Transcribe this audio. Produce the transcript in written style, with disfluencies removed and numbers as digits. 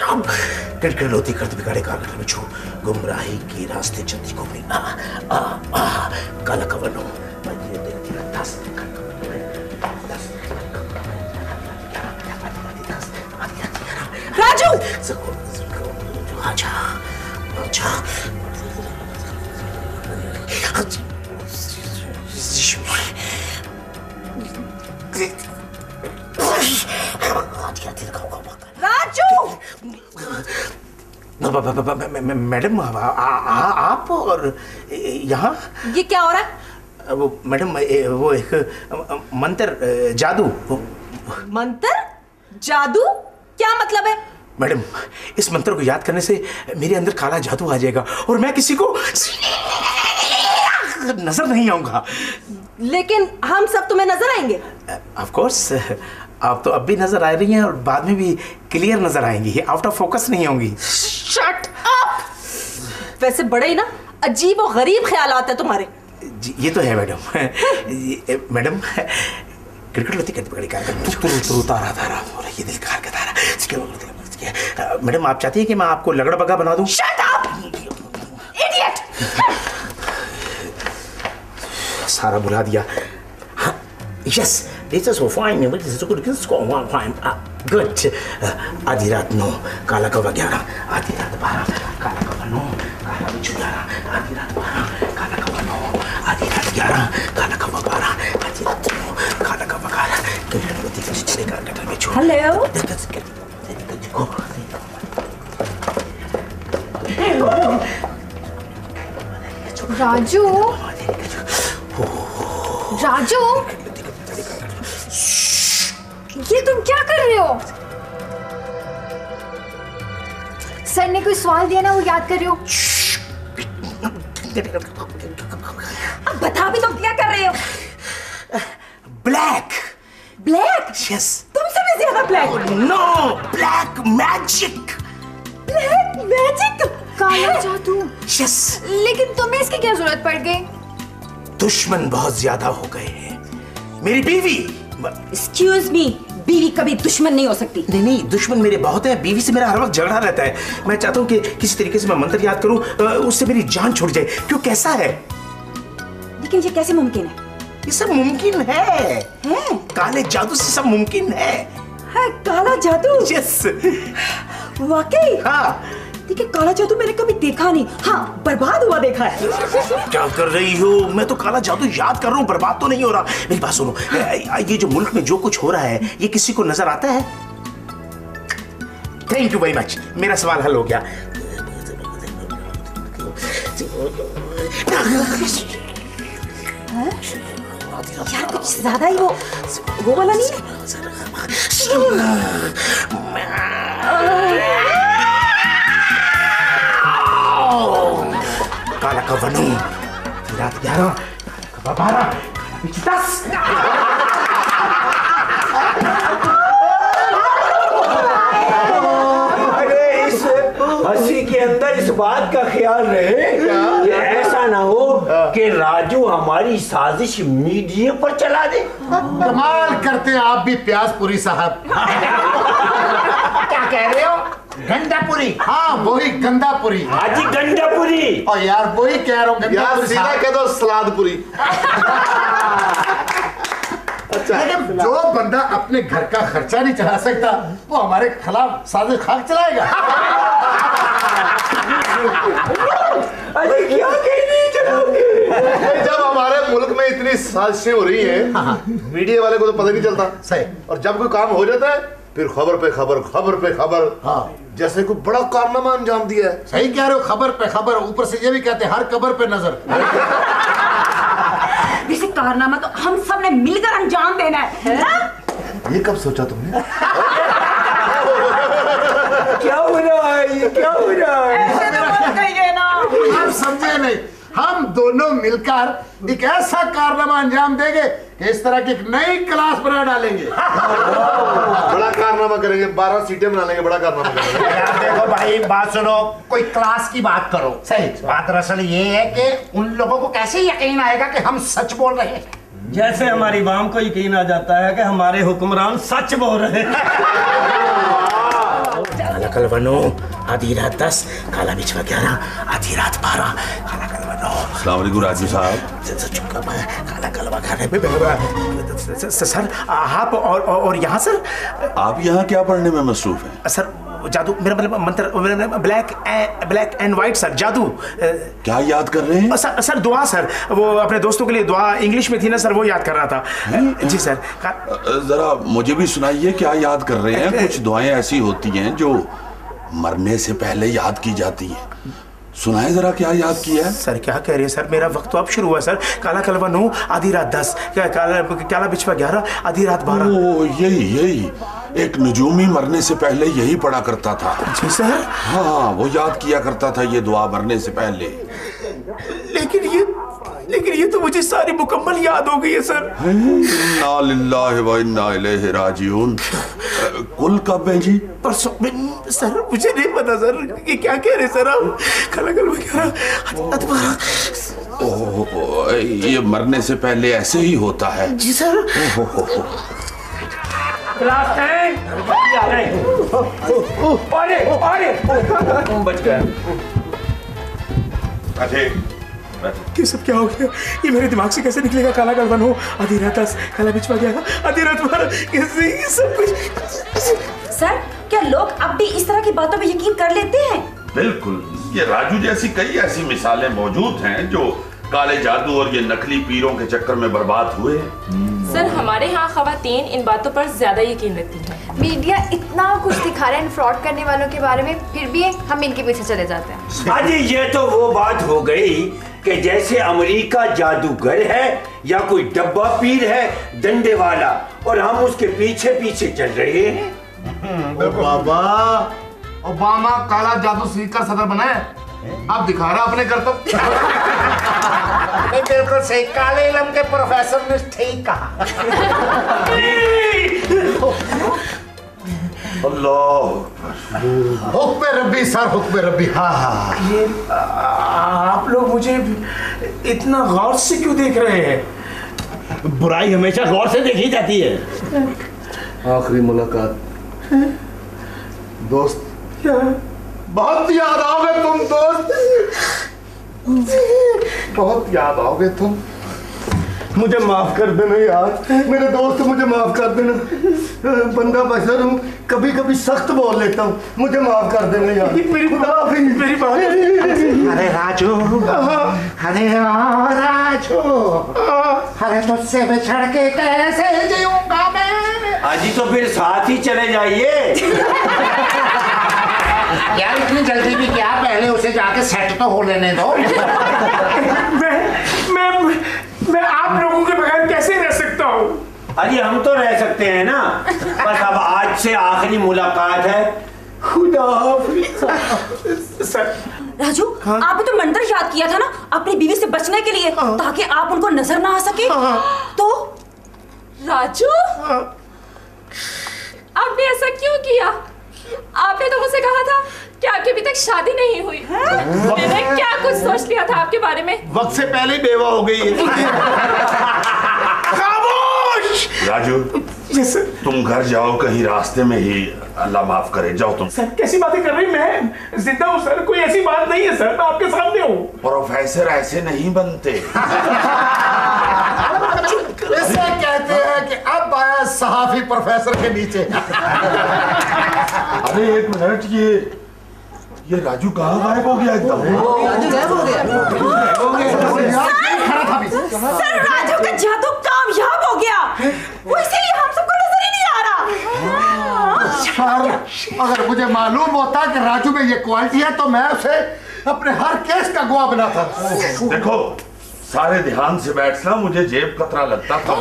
किड़किड़ौती करते बिगाड़े कागज में छू गुमराही के रास्ते चलती घूमनी काला कवन हो राजू आजा आजा राजू मैडम आप और यहाँ ये क्या हो रहा है? वो मैडम वो एक मंत्र जादू। मंत्र जादू क्या मतलब है? मैडम इस मंत्र को याद करने से मेरे अंदर काला जादू आ जाएगा और मैं किसी को नजर नहीं आऊंगा। लेकिन हम सब तुम्हें नजर आएंगे। ऑफ कोर्स आप तो अब भी नजर आ रही हैं और बाद में भी क्लियर नजर आएंगी, आउट ऑफ फोकस नहीं होंगी। Shut up. वैसे बड़े ही ना अजीब और गरीब ख्यालात है तुम्हारे। जी ये तो है मैडम। मैडम क्रिकेट होती करती बड़ी कार तू तारा तारा और ये दिल कार का तारा। मैडम आप चाहती हैं कि मैं आपको लगड़ बगा बना दूं? Shut up idiot. सारा बुला दिया। Yes this is so fine this is good this is fine good. आधी रात 9 काला कौवा 11 आधी रात 12 काला कौवा 9 काला बिच्छू 11 आधी रात 12 काला कौवा 9 आधी रात 11 काला कौवा 12 आधी रात 9 काला कौवा 11। हेलो राजू राजू ये तुम क्या कर रहे हो? सर ने कोई सवाल दिया ना वो याद कर रहे हो? अब बता भी तो क्या कर रहे हो? Black black? यस तुमसे भी ज्यादा black. No black magic. Black magic काला जादू। यस लेकिन तुम्हें इसकी क्या जरूरत पड़ गई? दुश्मन बहुत ज्यादा हो गए हैं। मेरी बीवी। एक्सक्यूज मी, बीवी कभी दुश्मन नहीं हो सकती। नहीं दुश्मन मेरे बहुत है, बीवी से मेरा हर वक्त झगड़ा रहता है। मैं चाहता हूँ कि किसी तरीके से मैं मंत्र याद करूँ उससे मेरी जान छूट जाए। क्यों कैसा है? लेकिन ये कैसे मुमकिन है? ये सब मुमकिन है। काले जादू से सब मुमकिन है। काला जादू? यस वाकई? हाँ देखिए काला जादू मैंने कभी देखा नहीं। हाँ बर्बाद हुआ देखा है। क्या कर रही हो? मैं तो काला जादू याद कर रहा हूँ, बर्बाद तो नहीं हो रहा। मेरी बात सुनो, ये जो मुल्क में जो कुछ हो रहा है ये किसी को नजर आता है? थैंक यू वेरी मच, मेरा सवाल हल हो गया। यार कुछ ज्यादा ही वो वाला नहीं है? काला कौवा 9 रात 11 काला कौवा 12 काला बिच्छू 10। अरे इस हंसी के अंदर इस बात का ख्याल रहे कि ऐसा ना हो कि राजू हमारी साजिश मीडिया पर चला दे। कमाल करते हैं आप भी प्याजपुरी साहब। क्या कह रहे हो? गंडापुरी? हाँ वही गंदापुरी। हाजी गंडापुरी। और यार वही कह रहा हूँ यार सीधा कह दो सलादपुरी। लेकिन जो बंदा अपने घर का खर्चा नहीं चला सकता वो हमारे खिलाफ साजिश खाक चलाएगा। अरे क्या कहने चलोगे? जब हमारे मुल्क में इतनी साजिशें हो रही हैं, मीडिया वाले को तो पता नहीं चलता। सही। और जब कोई काम हो जाता है फिर खबर पे खबर, खबर पे खबर। हाँ। जैसे कोई बड़ा कारनामा अंजाम दिया है। सही कह रहे हो, खबर पे खबर। ऊपर से ये भी कहते हैं हर खबर पे नजर। वैसे कारनामा तो हम सब ने मिलकर अंजाम देना है ना? ये कब सोचा तुमने? क्या हो रहा है? ये क्या हो रहा है? ऐसे तो मत कहिए ना। आप समझे नहीं, हम दोनों मिलकर एक ऐसा कारनामा अंजाम देंगे कि इस तरह की एक नई क्लास बना डालेंगे। बड़ा कारनामा करेंगे, 12 सीटें बना लेंगे, बड़ा कारनामा करेंगे। यार देखो भाई बात सुनो, कोई क्लास की बात करो। सही। बात दरअसल ये है कि उन लोगों को कैसे यकीन आएगा कि हम सच बोल रहे हैं। जैसे हमारी वाम को यकीन आ जाता है कि हमारे हुक्मरान सच बोल रहे हैं। कलवा 9, आधी रात 10, काला बिछवा 11, आधी रात 12, काला कलवा 9। अस्सलाम वालेकुम राजू साहब। काला कलवा खाने पे सर आप और यहाँ सर? आप यहाँ क्या पढ़ने में मसरूफ हैं? सर जादू, मेरा मतलब मंत्र, ब्लैक एंड व्हाइट सर, जादू। क्या याद कर रहे हैं? सर दुआ सर, वो अपने दोस्तों के लिए दुआ इंग्लिश में थी ना सर, वो याद कर रहा था। जी सर। जरा मुझे भी सुनाइए क्या याद कर रहे हैं। कुछ दुआएं ऐसी होती हैं जो मरने से पहले याद की जाती हैं। सुनाए जरा क्या याद किया है। सर क्या कह रहे हैं सर, मेरा वक्त तो अब शुरू हुआ सर। काला कलवा 9, आधी रात 10, काला बिछवा 11, आधी रात 12। ओ यही एक नजूमी मरने से पहले यही पढ़ा करता था। जी सर। हाँ, वो याद किया करता था ये दुआ मरने से पहले। लेकिन ये तो मुझे सारी मुकम्मल याद हो गई है सर। इन्ना लिल्लाहि व इन्ना इलैहि राजिऊन। कुल कब है जी? परसों। सर मुझे नहीं पता सर, ये क्या कह रहे सर आप? काला कलवा 11। ये मरने से पहले ऐसे ही होता है। जी सर। बच गया। ये सब क्या हो गया? ये मेरे दिमाग से कैसे निकलेगा? काला कलवा 9, आधी रात 10, काला बिछवा 11, आधी रात 12, कैसे ये सब कुछ? सर क्या लोग अब भी इस तरह की बातों में यकीन कर लेते हैं? बिल्कुल, ये राजू जैसी कई ऐसी मिसालें मौजूद हैं जो काले जादू और ये नकली पीरों के चक्कर में बर्बाद हुए। सर हमारे यहाँ खवातीन इन बातों पर ज्यादा यकीन रखती हैं। मीडिया इतना कुछ दिखा रहा है इन फ्रॉड करने वालों के बारे में, फिर भी हम इनके पीछे चले जाते हैं। अजी ये तो वो बात हो गई कि जैसे अमेरिका जादूगर है या कोई डब्बा पीर है डंडे वाला, और हम उसके पीछे पीछे चल रहे हैं। बाबा ओबामा काला जादू सीख कर सदर बना है, अब दिखा रहा अपने करतब। नहीं बिल्कुल सही, काले इल्म के प्रोफेसर ने ठीक कहा। अल्लाह हुक्म रब्बी सर, हुक्म रब्बी। हाँ। ये आप लोग मुझे इतना गौर से क्यों देख रहे हैं? बुराई हमेशा गौर से देखी जाती है। आखिरी मुलाकात दोस्त, क्या? बहुत याद आओगे तुम दोस्त, बहुत याद आओगे तुम। मुझे माफ कर देना यार, मेरे दोस्त मुझे माफ कर देना। बंदा बशर हूँ, कभी कभी सख्त बोल लेता हूँ, मुझे माफ कर देना यार। मेरी बात। अरे राजू, अरे राजू, अरे तुझसे बिछड़ के कैसे जीऊंगा मैं। अजी तो फिर साथ ही चले जाइए। यार इतनी जल्दी भी क्या, पहले उसे जाके सेट तो हो लेने दो। मैं आप लोगों के बगैर कैसे रह सकता हूँ? अरे हम तो रह सकते हैं ना, बस अब आज से आखिरी मुलाकात है। खुदा हाफिज़। सर राजू, आपने तो मंत्र याद किया था ना अपनी बीवी से बचने के लिए, ताकि आप उनको नजर ना आ सके। तो राजू आपने ऐसा क्यों किया? आपने तो मुझसे कहा था कि आपकी अभी तक शादी नहीं हुई। मैंने क्या कुछ सोच लिया था आपके बारे में। वक्त से पहले ही बेवा हो गई है। खामोश। राजू, तुम घर जाओ, कहीं रास्ते में ही अल्लाह माफ करे, जाओ तुम। सर कैसी बातें कर रही? मैं जिंदा हूँ सर, कोई ऐसी बात नहीं है सर, मैं आपके सामने हूँ। प्रोफेसर ऐसे नहीं बनते। इसे कहते हैं कि अब आया सहाफी प्रोफेसर के नीचे। अरे एक मिनट, ये राजू कहाँ गायब हो गया एकदम? सर राजू का जादू कामयाब हो गया, वो इसीलिए हम सबको नजर ही नहीं आ रहा। सर अगर मुझे मालूम होता कि राजू में ये क्वालिटी है तो मैं उसे अपने हर केस का गवाह बनाता। देखो सारे ध्यान से बैठना, मुझे जेब कतरा लगता था।